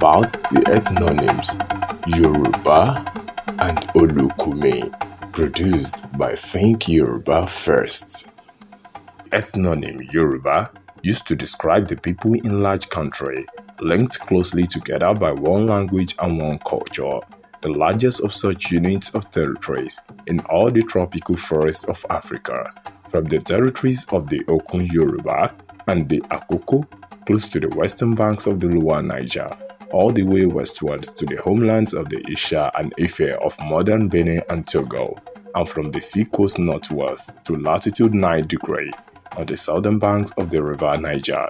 about the ethnonyms Yorùbá and Olùkùmi, produced by Think Yorùbá First. Ethnonym Yorùbá used to describe the people in large country, linked closely together by one language and one culture, the largest of such units of territories in all the tropical forests of Africa, from the territories of the Okun Yorùbá and the Akoko, close to the western banks of the Lower Niger, all the way westwards to the homelands of the Isha and Ife of modern Benin and Togo, and from the sea coast northwest to latitude 9 degrees on the southern banks of the river Niger.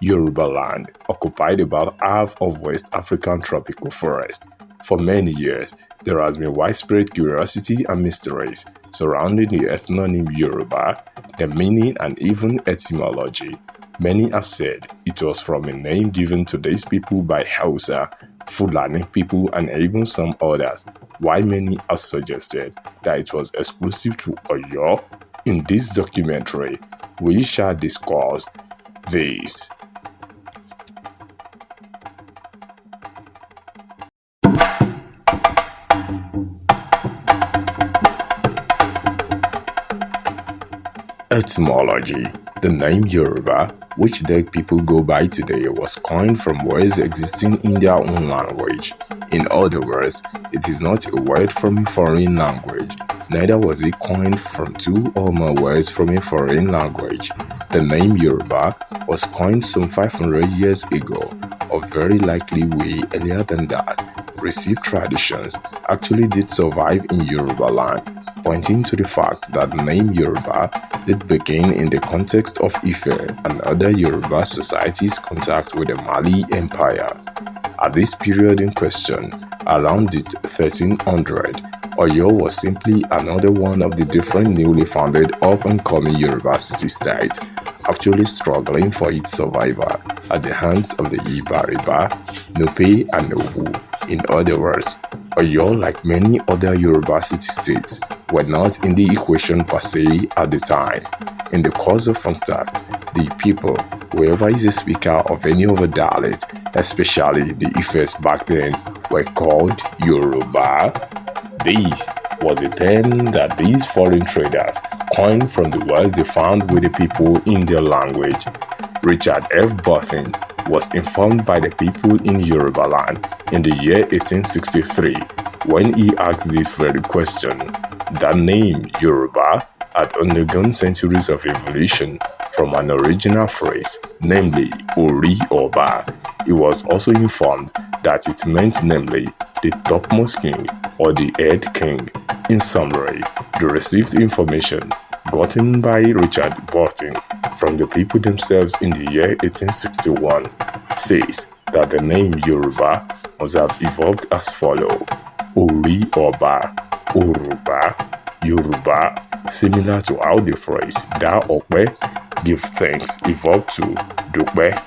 Yoruba land occupied about half of West African tropical forest. For many years, there has been widespread curiosity and mysteries surrounding the ethnonym Yoruba, the meaning and even etymology. Many have said it was from a name given to these people by Hausa, Fulani people and even some others, while many have suggested that it was exclusive to Oyo. In this documentary, we shall discuss this. Etymology. The name Yoruba, which the people go by today, was coined from words existing in their own language. In other words, it is not a word from a foreign language, neither was it coined from two or more words from a foreign language. The name Yoruba was coined some 500 years ago, or very likely way earlier than that. Received traditions actually did survive in Yoruba land, pointing to the fact that the name Yoruba did begin in the context of Ife and other Yoruba societies' contact with the Mali Empire. At this period in question, around the 1300, Oyo was simply another one of the different newly founded up-and-coming Yoruba city-states, actually struggling for its survival at the hands of the Ibariba, Nupe, and Owu. In other words, Oyo, like many other Yoruba city-states, were not in the equation per se at the time. In the course of contact, the people, whoever is a speaker of any other dialect, especially the Ifes back then, were called Yoruba. This was a term that these foreign traders coined from the words they found with the people in their language. Richard F. Burton was informed by the people in Yoruba land in the year 1863 when he asked this very question. The name Yoruba had undergone centuries of evolution from an original phrase, namely Ori Oba. He was also informed that it meant namely the topmost king or the head king. In summary, the received information gotten by Richard Burton from the people themselves in the year 1861 says that the name Yoruba must have evolved as follows: Ori Oba, Oruba, Yoruba, similar to how the phrase Da Okpe, give thanks, evolved to Dupe.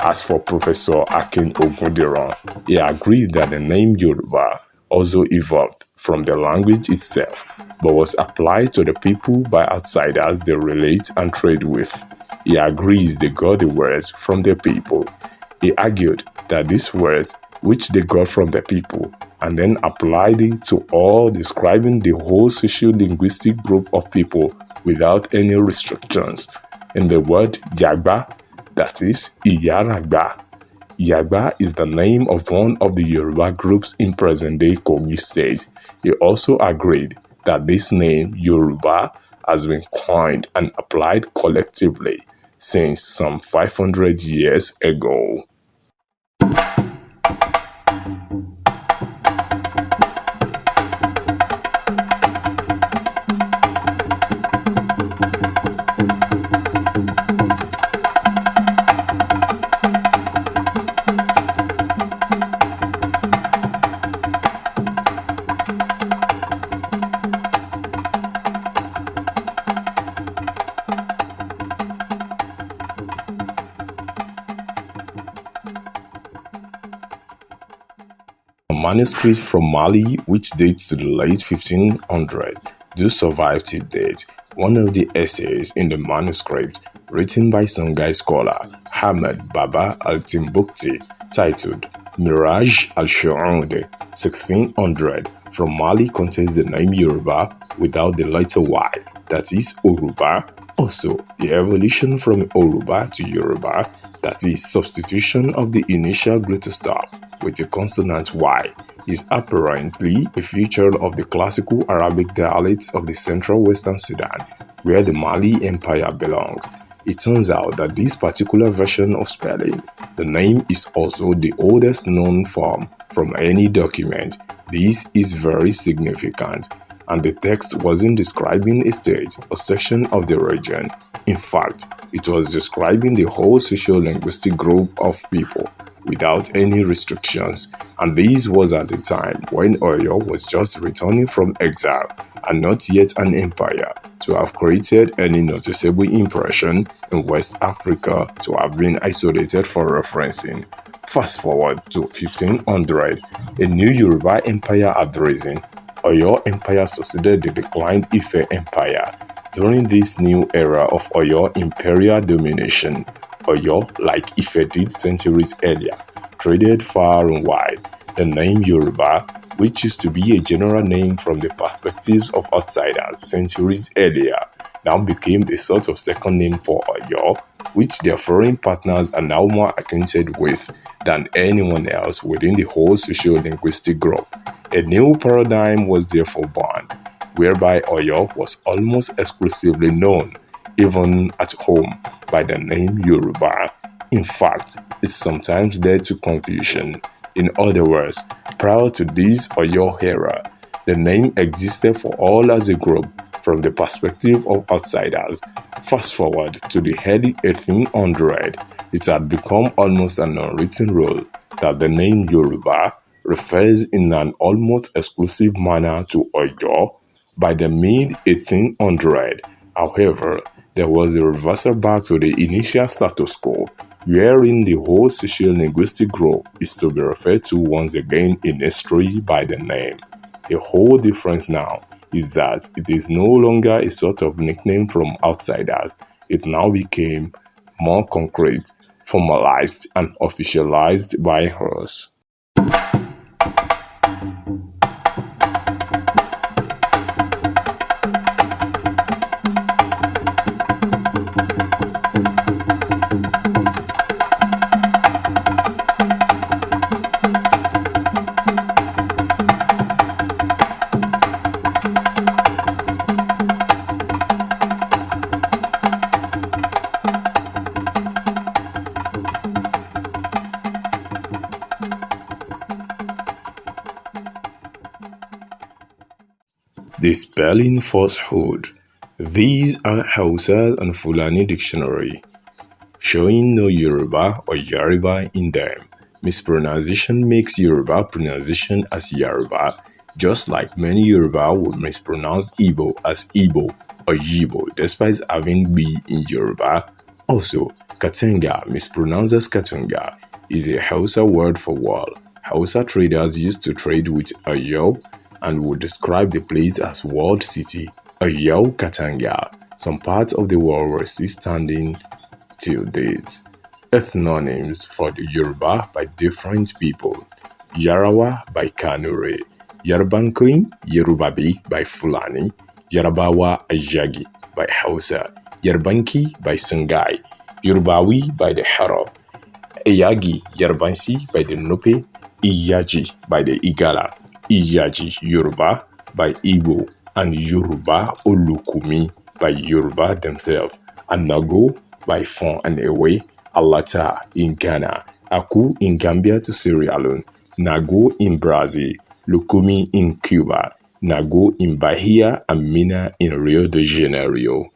As for Professor Akin Ogundiran, he agreed that the name Yoruba also evolved from the language itself, but was applied to the people by outsiders they relate and trade with. He agrees they got the words from the people. He argued that these words, which they got from the people, and then applied it to all, describing the whole socio-linguistic group of people without any restrictions. In the word Yagba, that is Iyaragba. Yagba is the name of one of the Yoruba groups in present-day Kogi State. He also agreed that this name, Yoruba, has been coined and applied collectively since some 500 years ago. Manuscripts from Mali, which dates to the late 1500s, do survive till date. One of the essays in the manuscript, written by Songhai scholar Ahmed Baba al-Timbuktu, titled Mirage al-Shu'ud 1600 from Mali contains the name Yorùbá without the letter Y, that is Oruba. Also, the evolution from Oruba to Yorùbá, that is substitution of the initial glottal stop with the consonant Y, is apparently a feature of the classical Arabic dialects of the central western Sudan, where the Mali Empire belongs. It turns out that this particular version of spelling, the name is also the oldest known form from any document. This is very significant, and the text wasn't describing a state or section of the region. In fact, it was describing the whole socio-linguistic group of people without any restrictions, and this was at a time when Oyo was just returning from exile and not yet an empire to have created any noticeable impression in West Africa to have been isolated for referencing. Fast forward to 1500, a new Yoruba empire had risen. Oyo Empire succeeded the declined Ife Empire. During this new era of Oyo imperial domination, Oyo, like Ife did centuries earlier, traded far and wide. The name Yoruba, which used to be a general name from the perspectives of outsiders centuries earlier, now became a sort of second name for Oyo, which their foreign partners are now more acquainted with than anyone else within the whole socio-linguistic group. A new paradigm was therefore born, whereby Oyo was almost exclusively known, even at home, by the name Yoruba. In fact, it sometimes led to confusion. In other words, prior to this Oyo era, the name existed for all as a group from the perspective of outsiders. Fast forward to the early 1800, it had become almost an unwritten rule that the name Yoruba refers in an almost exclusive manner to Oyo. By the mid-1800, however, there was a reversal back to the initial status quo, wherein the whole socio-linguistic group is to be referred to once again in history by the name. The whole difference now is that it is no longer a sort of nickname from outsiders. It now became more concrete, formalized, and officialized by us. The spelling falsehood. These are Hausa and Fulani dictionary, showing no Yoruba or Yoruba in them. Mispronunciation makes Yoruba pronunciation as Yoruba, just like many Yoruba would mispronounce Igbo as Igbo or Yibo despite having B in Yoruba. Also, Katanga mispronounces Katunga is a Hausa word for wall. Hausa traders used to trade with Oyo and would describe the place as walled city, Oyo Katanga. Some parts of the wall were still standing till date. Ethnonyms for the Yoruba by different people. Yarawa by Kanure, Yarbankoin Yorubabi by Fulani, Yarabawa Ajagi by Hausa, Yarbanki by Sungai, Yorubawi by the Harab, Eyagi Yarbansi by the Nupe, Iyaji by the Igala, Iyaji Yoruba by Igbo, and Yoruba Olùkùmi by Yoruba themselves, and Nago by Fon and Ewe, Alata in Ghana, Aku in Gambia to Sierra Leone, Nago in Brazil, Lukumi in Cuba, Nago in Bahia, and Mina in Rio de Janeiro.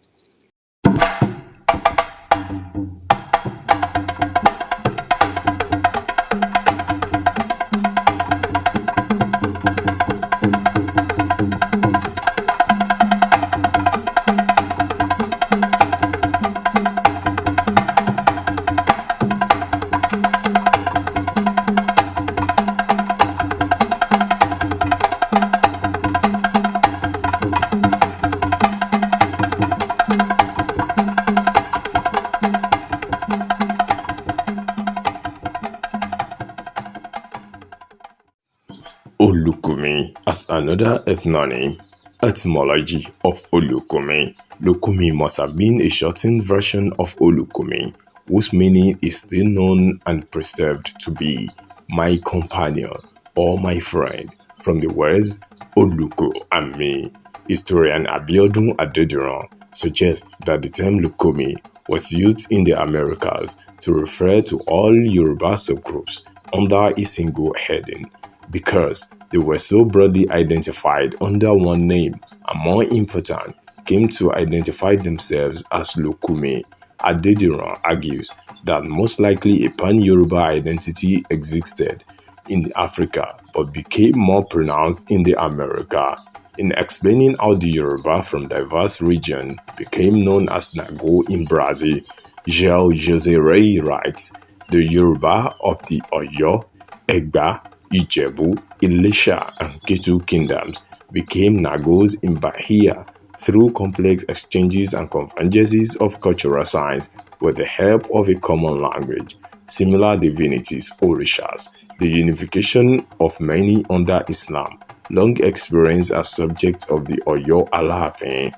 As another ethnonym, etymology of Olùkùmi, Lukumi must have been a shortened version of Olùkùmi, whose meaning is still known and preserved to be my companion or my friend, from the words Olùkù and me. Historian Abiodun Adediran suggests that the term Lukumi was used in the Americas to refer to all Yoruba subgroups under a single heading, because they were so broadly identified under one name and, more important, came to identify themselves as Lukumi. Adediran argues that most likely a pan-Yoruba identity existed in Africa but became more pronounced in the America. In explaining how the Yoruba from diverse regions became known as Nago in Brazil, Gel Jose Rey writes, the Yoruba of the Oyo, Egba, Ijebu, Ilesha, and Ketu kingdoms became Nagos in Bahia through complex exchanges and convergences of cultural signs with the help of a common language, similar divinities, orishas, the unification of many under Islam, long experienced as subjects of the Oyo Alaafin,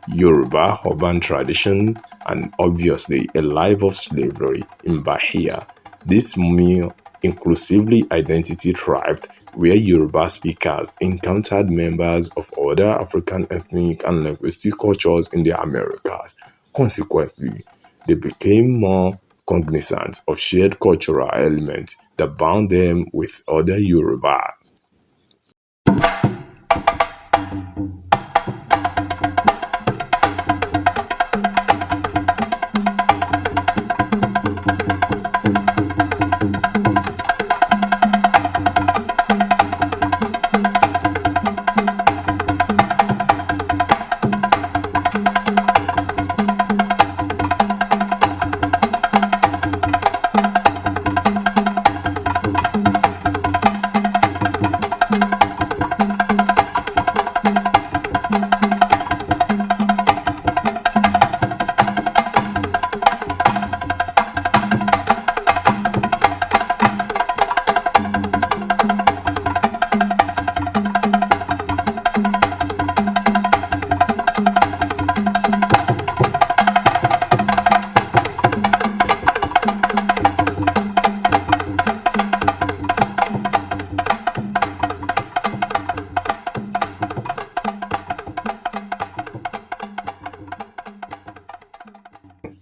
Yoruba urban tradition, and obviously a life of slavery in Bahia. This more inclusively identity thrived where Yoruba speakers encountered members of other African ethnic and linguistic cultures in the Americas. Consequently, they became more cognizant of shared cultural elements that bound them with other Yoruba.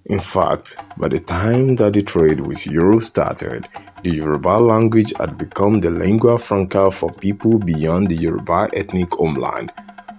In fact, by the time that the trade with Europe started, the Yoruba language had become the lingua franca for people beyond the Yoruba ethnic homeland.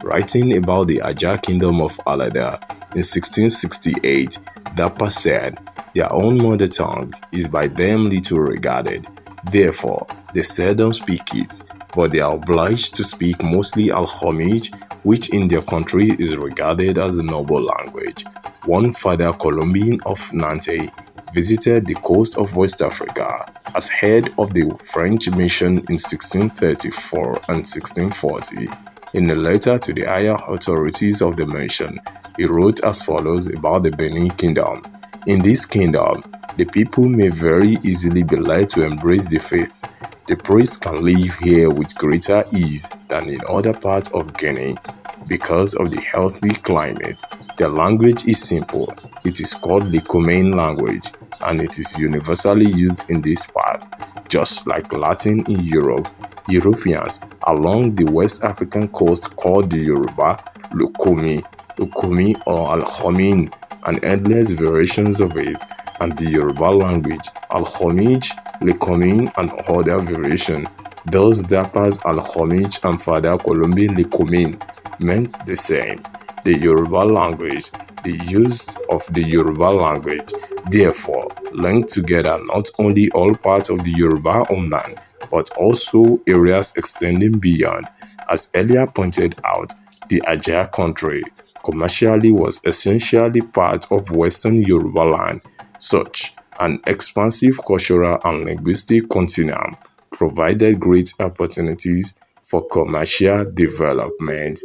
Writing about the Ajah Kingdom of Alada in 1668, Dapa said, their own mother tongue is by them little regarded. Therefore, they seldom speak it, but they are obliged to speak mostly Al-Khomij, which in their country is regarded as a noble language. One Father Colombian of Nantes visited the coast of West Africa as head of the French mission in 1634 and 1640. In a letter to the higher authorities of the mission, he wrote as follows about the Benin Kingdom. In this kingdom, the people may very easily be led to embrace the faith. The priests can live here with greater ease than in other parts of Guinea because of the healthy climate. The language is simple. It is called the Commane language, and it is universally used in this part. Just like Latin in Europe, Europeans along the West African coast called the Yoruba Lucumi, Lukumi or Al-Khomin, and endless variations of it, and the Yoruba language Al-Khomij, Likomin, and other variations. Those Dapas Al-Khomij and Father Colombian Likomin meant the same. The Yoruba language, the use of the Yoruba language, therefore, linked together not only all parts of the Yoruba homeland, but also areas extending beyond. As earlier pointed out, the Ajah country commercially was essentially part of Western Yoruba land. Such an expansive cultural and linguistic continuum provided great opportunities for commercial development.